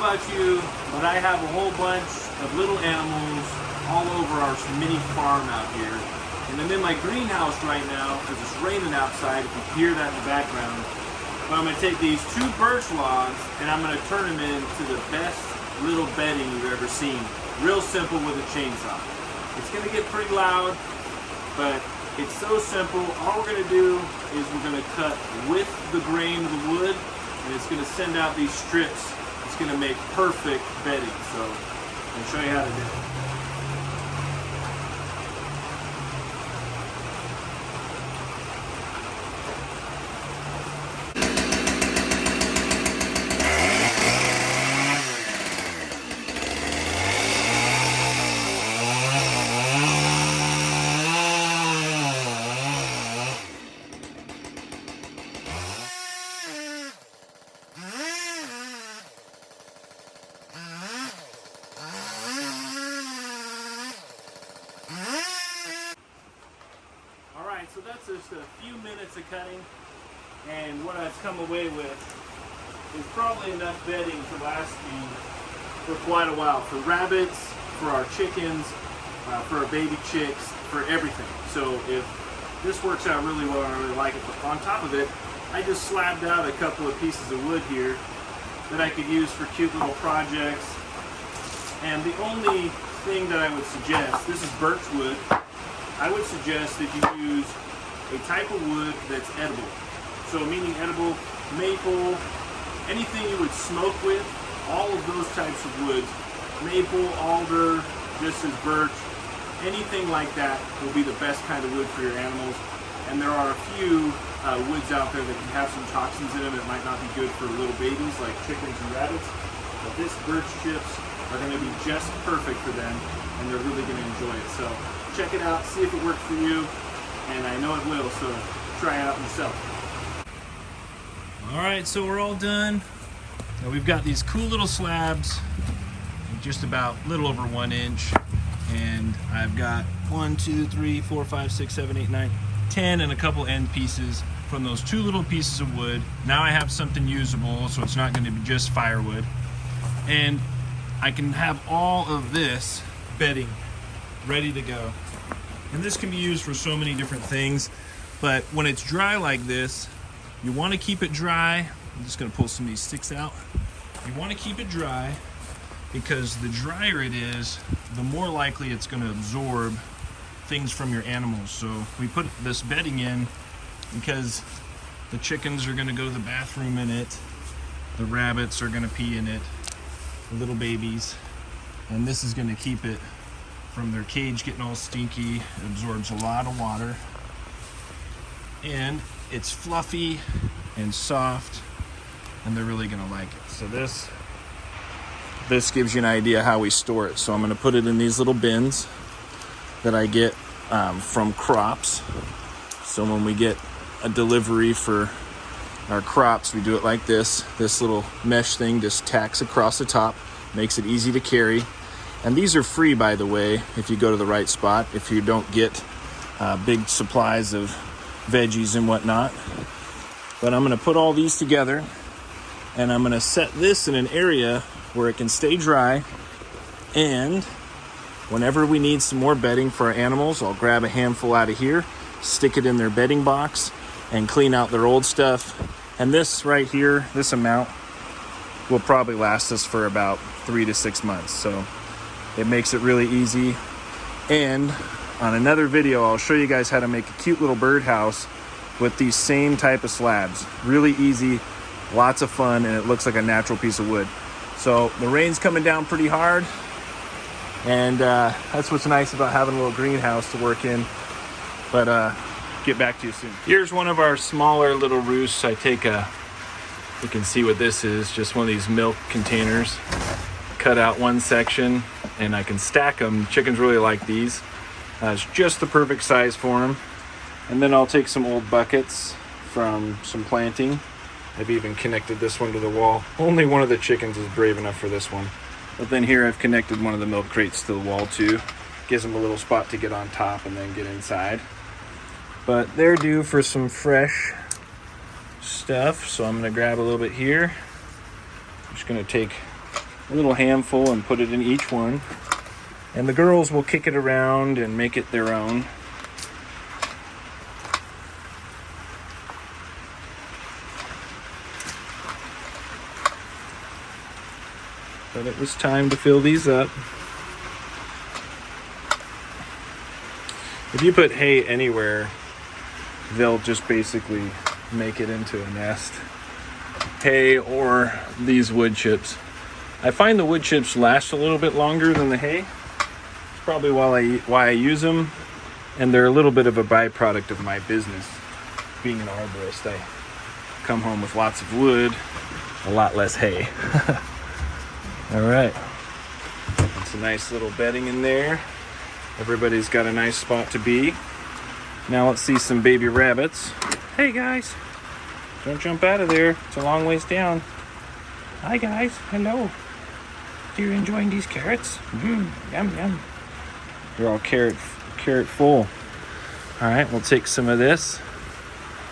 about you, but I have a whole bunch of little animals all over our mini farm out here. And I'm in my greenhouse right now because it's raining outside, if you hear that in the background. But I'm going to take these 2 birch logs and I'm going to turn them into the best little bedding you've ever seen. Real simple with a chainsaw. It's going to get pretty loud, but it's so simple. All we're going to do is we're going to cut with the grain of the wood, and it's going to send out these strips. It's going to make perfect bedding. So I'll show you how to do it. So that's just a few minutes of cutting, and what I've come away with is probably enough bedding to last me for quite a while, for rabbits, for our chickens, for our baby chicks, for everything. So if this works out really well, I really like it. But on top of it, I just slabbed out a couple of pieces of wood here that I could use for cute little projects. And the only thing that I would suggest, this is birch wood, I would suggest that you use a type of wood that's edible. So meaning edible, maple, anything you would smoke with, all of those types of woods, maple, alder, just as birch, anything like that will be the best kind of wood for your animals. And there are a few woods out there that can have some toxins in them that might not be good for little babies like chickens and rabbits. But this birch chips are going to be just perfect for them, and they're really going to enjoy it. So check it out, see if it works for you, and I know it will, so try it out yourself. All right, so we're all done. Now we've got these cool little slabs, just about a little over 1 inch, and I've got 1, 2, 3, 4, 5, 6, 7, 8, 9, 10, and a couple end pieces from those 2 little pieces of wood. Now I have something usable, so it's not going to be just firewood, and I can have all of this bedding ready to go. And this can be used for so many different things, but when it's dry like this, you want to keep it dry. I'm just going to pull some of these sticks out. You want to keep it dry because the drier it is, the more likely it's going to absorb things from your animals. So we put this bedding in because the chickens are going to go to the bathroom in it, the rabbits are going to pee in it, the little babies, and this is going to keep it from their cage getting all stinky. It absorbs a lot of water, and it's fluffy and soft, and they're really gonna like it. So this gives you an idea how we store it. So I'm gonna put it in these little bins that I get from crops. So when we get a delivery for our crops, we do it like this. This little mesh thing just tacks across the top, makes it easy to carry. And these are free, by the way, if you go to the right spot, if you don't get big supplies of veggies and whatnot. But I'm going to put all these together, and I'm going to set this in an area where it can stay dry. And whenever we need some more bedding for our animals, I'll grab a handful out of here, stick it in their bedding box, and clean out their old stuff. And this right here, this amount, will probably last us for about 3 to 6 months. So it makes it really easy. And on another video, I'll show you guys how to make a cute little birdhouse with these same type of slabs. Really easy, lots of fun, and it looks like a natural piece of wood. So the rain's coming down pretty hard, and that's what's nice about having a little greenhouse to work in. But get back to you soon. Here's one of our smaller little roosts. I take you can see what this is, just one of these milk containers. Cut out one section, and I can stack them. Chickens really like these. It's just the perfect size for them. And then I'll take some old buckets from some planting. I've even connected this one to the wall. Only one of the chickens is brave enough for this one. But then here I've connected one of the milk crates to the wall too. Gives them a little spot to get on top and then get inside. But they're due for some fresh stuff, so I'm gonna grab a little bit here. I'm just gonna take a little handful and put it in each one. And the girls will kick it around and make it their own. But it was time to fill these up. If you put hay anywhere, they'll just basically make it into a nest. Hay or these wood chips. I find the wood chips last a little bit longer than the hay. It's probably why I use them, and they're a little bit of a byproduct of my business. Being an arborist, I come home with lots of wood, a lot less hay. All right, it's a nice little bedding in there. Everybody's got a nice spot to be. Now let's see some baby rabbits. Hey guys, don't jump out of there. It's a long ways down. Hi guys, hello. Are you enjoying these carrots? Yum, yum. They're all carrot full. All right, we'll take some of this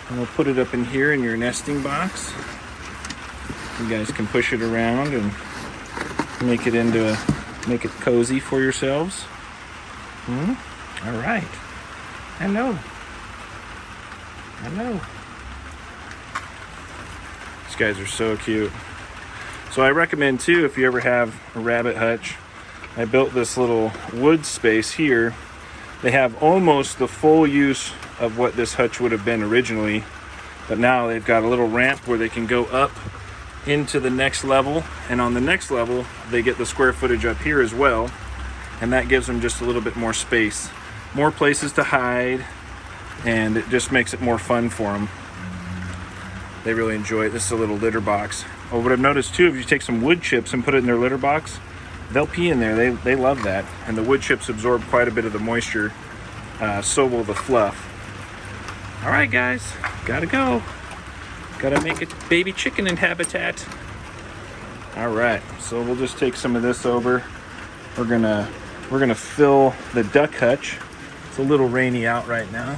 and we'll put it up in here in your nesting box. You guys can push it around and make it cozy for yourselves. All right. Hello. These guys are so cute. So I recommend too, if you ever have a rabbit hutch, I built this little wood space here. They have almost the full use of what this hutch would have been originally, but now they've got a little ramp where they can go up into the next level, and on the next level they get the square footage up here as well, and that gives them just a little bit more space, more places to hide, and it just makes it more fun for them. They really enjoy it. This is a little litter box. Oh, what I've noticed too, if you take some wood chips and put it in their litter box, they'll pee in there. They love that, and the wood chips absorb quite a bit of the moisture, so will the fluff. All right guys, gotta go. Gotta make it baby chicken in habitat. All right, so we'll just take some of this over. We're gonna fill the duck hutch. It's a little rainy out right now,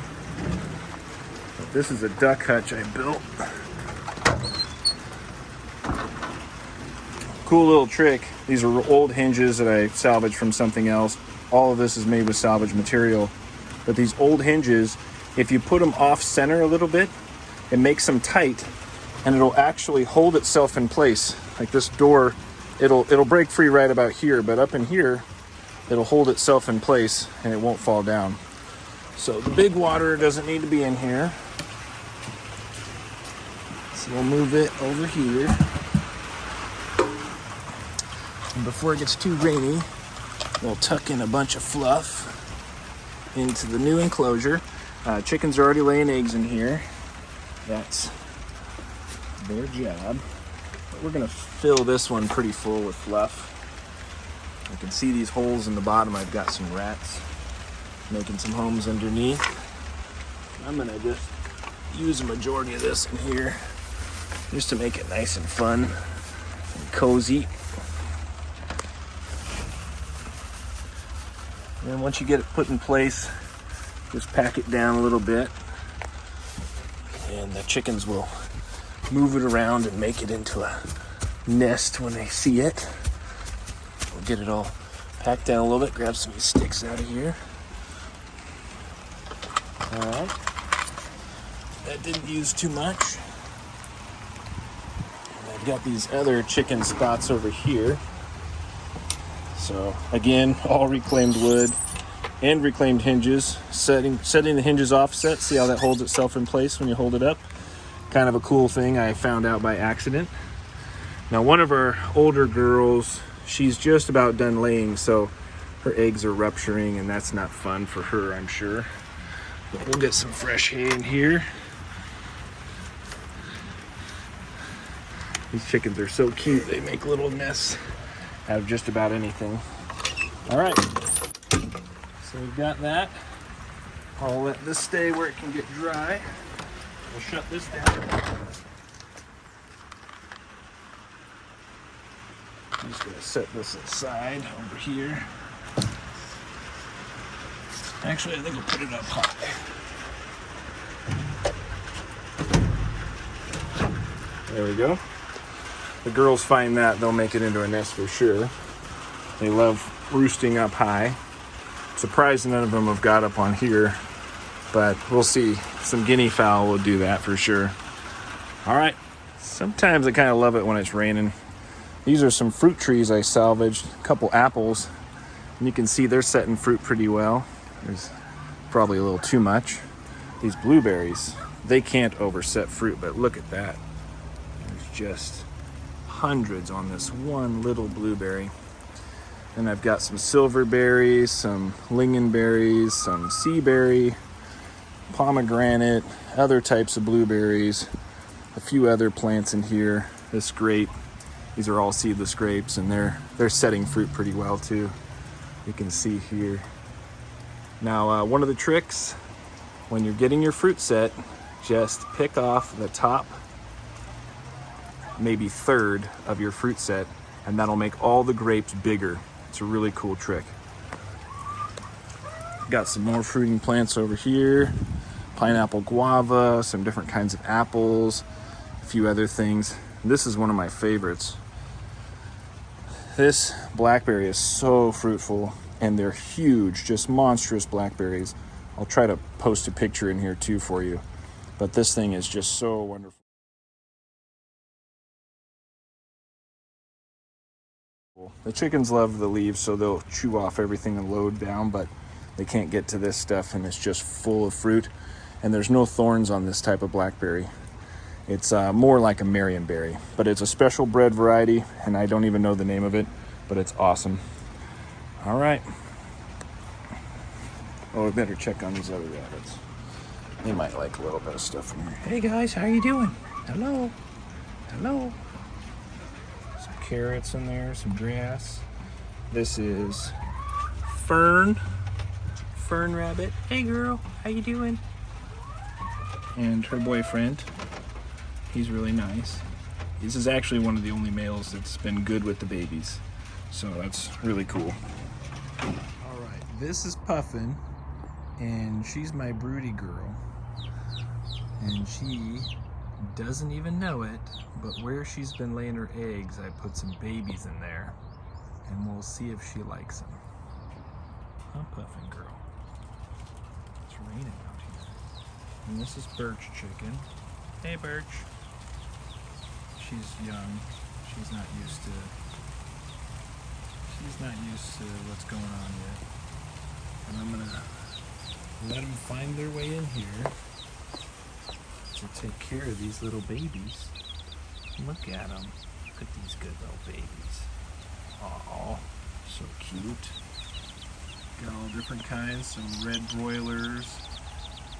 but this is a duck hutch I built. Cool little trick. These are old hinges that I salvaged from something else. All of this is made with salvage material, but these old hinges, if you put them off center a little bit, it makes them tight, and it'll actually hold itself in place. Like this door, it'll break free right about here, but up in here, it'll hold itself in place and it won't fall down. So the big water doesn't need to be in here. So we'll move it over here. And before it gets too rainy, we'll tuck in a bunch of fluff into the new enclosure. Chickens are already laying eggs in here. That's their job. But we're gonna fill this one pretty full with fluff. You can see these holes in the bottom. I've got some rats making some homes underneath. I'm gonna just use a majority of this in here just to make it nice and fun and cozy. And then once you get it put in place, just pack it down a little bit, and the chickens will move it around and make it into a nest when they see it. We'll get it all packed down a little bit, grab some of these sticks out of here. All right, that didn't use too much. And I've got these other chicken spots over here. So again, all reclaimed wood and reclaimed hinges. Setting the hinges offset, see how that holds itself in place when you hold it up. Kind of a cool thing I found out by accident. Now one of our older girls, she's just about done laying, so her eggs are rupturing, and that's not fun for her, I'm sure. But we'll get some fresh hay in here. These chickens are so cute, they make little nests out of just about anything. All right, so we've got that. I'll let this stay where it can get dry. We'll shut this down. I'm just gonna set this aside over here. Actually, I think I'll put it up high. There we go. The girls find that, they'll make it into a nest for sure. They love roosting up high. Surprised none of them have got up on here, but we'll see. Some guinea fowl will do that for sure. All right, sometimes I kind of love it when it's raining. These are some fruit trees I salvaged, a couple apples, and you can see they're setting fruit pretty well. There's probably a little too much. These blueberries, they can't overset fruit, but look at that. There's just hundreds on this one little blueberry. And I've got some silverberries, some lingonberries, some seaberry, pomegranate, other types of blueberries, a few other plants in here. This grape, these are all seedless grapes, and they're setting fruit pretty well too. You can see here. Now, one of the tricks when you're getting your fruit set, just pick off the top, maybe third of your fruit set, and that'll make all the grapes bigger. It's a really cool trick. Got some more fruiting plants over here. Pineapple, guava, some different kinds of apples, a few other things. This is one of my favorites. This blackberry is so fruitful, and they're huge, just monstrous blackberries. I'll try to post a picture in here too for you. But this thing is just so wonderful. The chickens love the leaves, so they'll chew off everything and load down, but they can't get to this stuff, and it's just full of fruit. And there's no thorns on this type of blackberry. It's more like a Marionberry, but it's a special bred variety, and I don't even know the name of it, but it's awesome. All right. Oh, I better check on these other rabbits. They might like a little bit of stuff in here. Hey guys, how you doing? Hello. Hello. Some carrots in there, some grass. This is Fern. Fern rabbit. Hey girl, how you doing? And her boyfriend. He's really nice. This is actually one of the only males that's been good with the babies. So that's really cool. All right, this is Puffin, and she's my broody girl. And she doesn't even know it, but where she's been laying her eggs, I put some babies in there, and we'll see if she likes them. Huh, Puffin girl? It's raining out here. And this is Birch chicken. Hey, Birch. She's young. She's not used to what's going on yet. And I'm gonna let them find their way in here to take care of these little babies. Look at them. Look at these good little babies. Aw, so cute. Got all different kinds, some red broilers,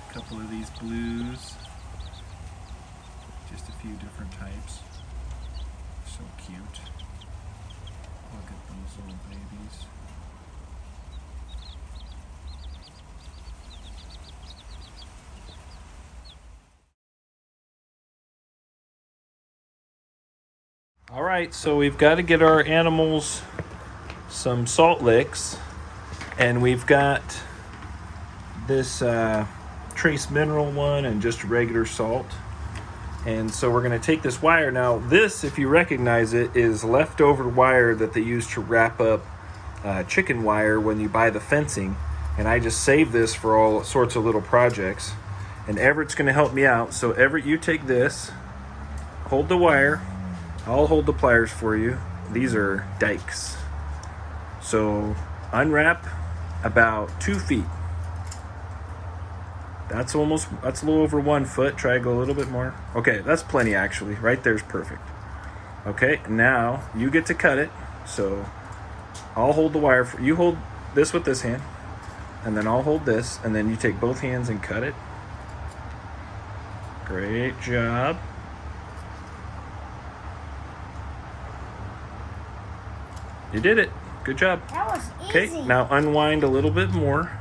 a couple of these blues, just a few different types. So cute. Look at those little babies. All right, so we've got to get our animals some salt licks, and we've got this trace mineral one and just regular salt. And so we're going to take this wire. Now this, if you recognize it, is leftover wire that they use to wrap up chicken wire when you buy the fencing. And I just save this for all sorts of little projects. And Everett's going to help me out. So Everett, you take this, hold the wire. I'll hold the pliers for you. These are dikes. So unwrap about 2 feet. That's a little over 1 foot. Try to go a little bit more. Okay, that's plenty actually. Right there's perfect. Okay, now you get to cut it. So I'll hold the wire for you. Hold this with this hand, and then I'll hold this, and then you take both hands and cut it. Great job. You did it. Good job. That was easy. Okay, now unwind a little bit more.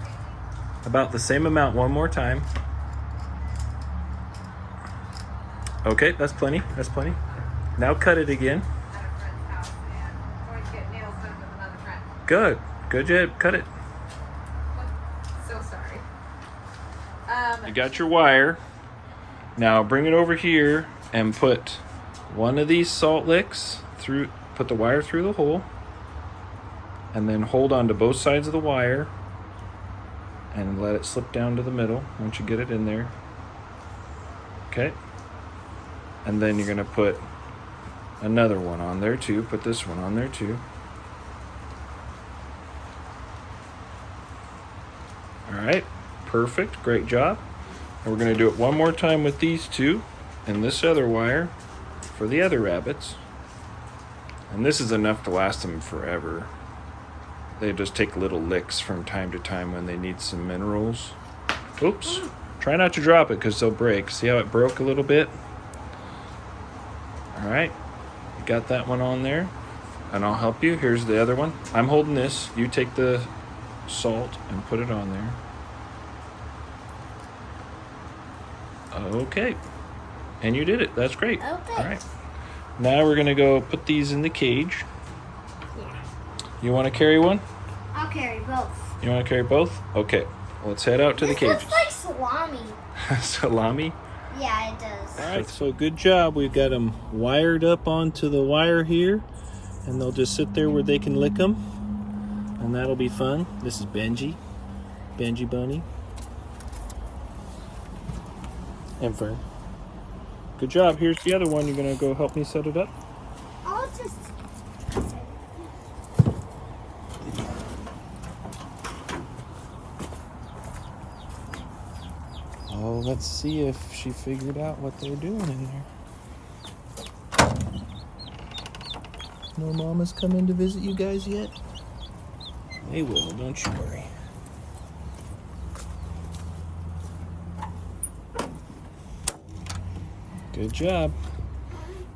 About the same amount one more time. Okay, that's plenty. That's plenty. Now cut it again. Good. Good job. Cut it. So sorry. You got your wire. Now bring it over here and put one of these salt licks through, put the wire through the hole, and then hold on to both sides of the wire and let it slip down to the middle once you get it in there. Okay. And then you're going to put another one on there too. Put this one on there too. All right. Perfect. Great job. And we're going to do it one more time with these two and this other wire for the other rabbits. And this is enough to last them forever. They just take little licks from time to time when they need some minerals. Oops. Try not to drop it because they'll break. See how it broke a little bit? All right. You got that one on there. And I'll help you. Here's the other one. I'm holding this. You take the salt and put it on there. Okay. And you did it. That's great. Okay. All right. Now we're going to go put these in the cage. Yeah. You want to carry one? I'll carry both. You want to carry both? Okay. Let's head out to the This cages. looks like salami. Salami? Yeah, it does. All right, so good job. We've got them wired up onto the wire here, and they'll just sit there where they can lick them, and that'll be fun. This is Benji Bunny, and Fern. Good job. Here's the other one. You're gonna go help me set it up. I'll just. Oh, let's see if she figured out what they're doing in there. No mama's come in to visit you guys yet? They will, don't you worry. Good job.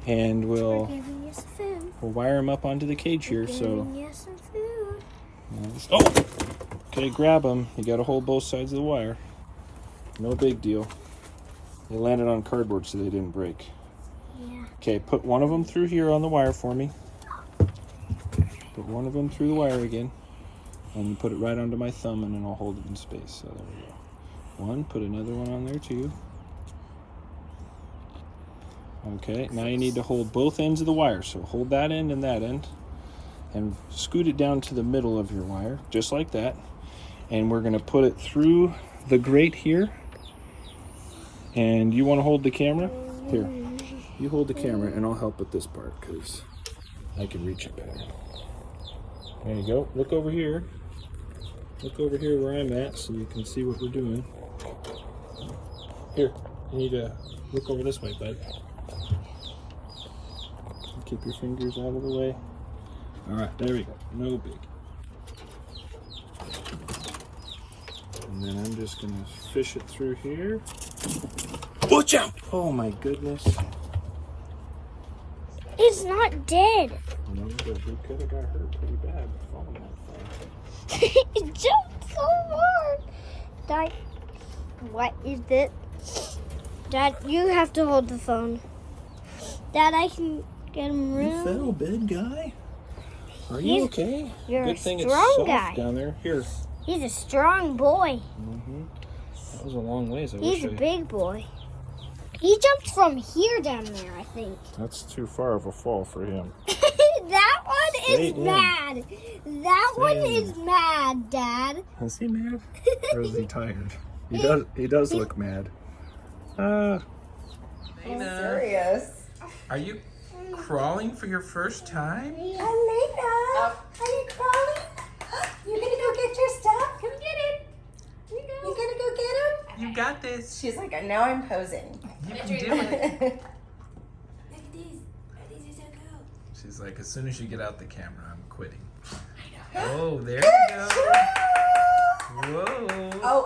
And We're giving you some food. we'll wire them up onto the cage here. So, Giving you some food. oh, okay, grab them. You got to hold both sides of the wire. No big deal. They landed on cardboard so they didn't break. Yeah. Okay, put one of them through here on the wire for me. Put one of them through the wire again. And you put it right onto my thumb and then I'll hold it in space. So there we go. One, put another one on there too. Okay, now you need to hold both ends of the wire. So hold that end and that end. And scoot it down to the middle of your wire, just like that. And we're gonna put it through the grate here. And you wanna hold the camera? Here, you hold the camera and I'll help with this part because I can reach it better. There you go. Look over here. Look over here where I'm at so you can see what we're doing. Here, you need to look over this way, bud. Keep your fingers out of the way. All right, there we go. No big. And then I'm just gonna fish it through here. Watch out! Oh my goodness. It's not dead. No, but we could have got hurt pretty bad falling that far. It jumped so hard. Dad, what is it? Dad, you have to hold the phone. Dad, I can get him You room. fell, big guy. Are He's- you okay? you're Good a thing strong it's soft guy. down there. Here. He's a strong boy. That was a long ways. He's a big boy. He jumped from here down there, I think. That's too far of a fall for him. That one Stay is in. mad. That Stay one in. is mad, Dad. Is he mad? Or is he tired? He does look mad. Serious. Are you crawling for your first time? Elena, are you crawling? You gonna go get your stuff? Come get it. You gonna go get him? You got this. She's like, now I'm posing. You can do it. Look at these. These are so cool. She's like, as soon as you get out the camera, I'm quitting. Oh, there you go. Whoa. Oh.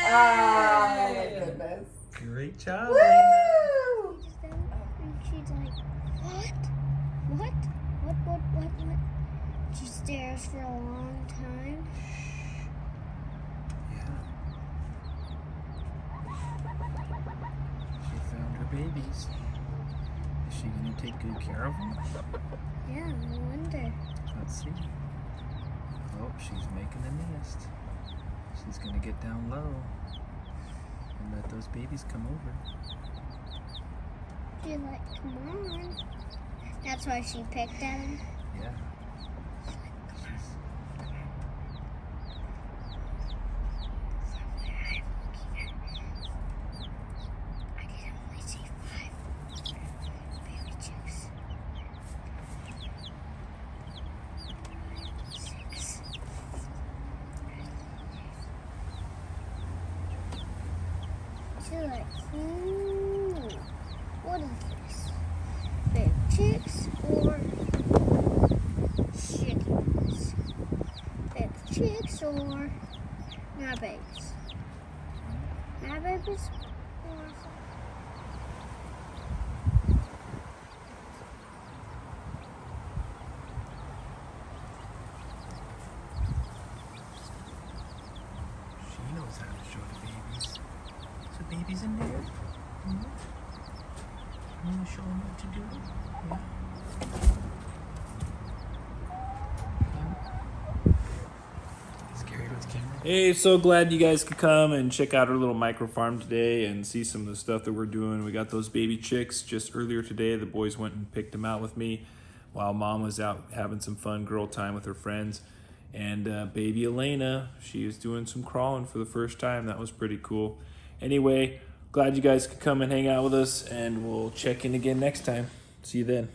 Oh my goodness. Great job. Woo! And she's like, what? What? She stares for a long time. She found her babies. Is she gonna take good care of them? Yeah, no wonder. Let's see. Oh, she's making a nest. She's gonna get down low. And let those babies come over. She's like, come on. That's why she picked at him. Yeah. I can only see 5 baby chicks. 6. She's like, what is this? Baby chicks or chickens? Baby chicks or not babies? Not babies or She knows how to show the babies. So babies in there? Mm-hmm. You want to show them what to do? Yeah. Scary with camera. Hey, so glad you guys could come and check out our little micro farm today and see some of the stuff that we're doing. We got those baby chicks just earlier today. The boys went and picked them out with me while Mom was out having some fun girl time with her friends. And baby Elena, she is doing some crawling for the first time. That was pretty cool. Anyway, glad you guys could come and hang out with us, and we'll check in again next time. See you then.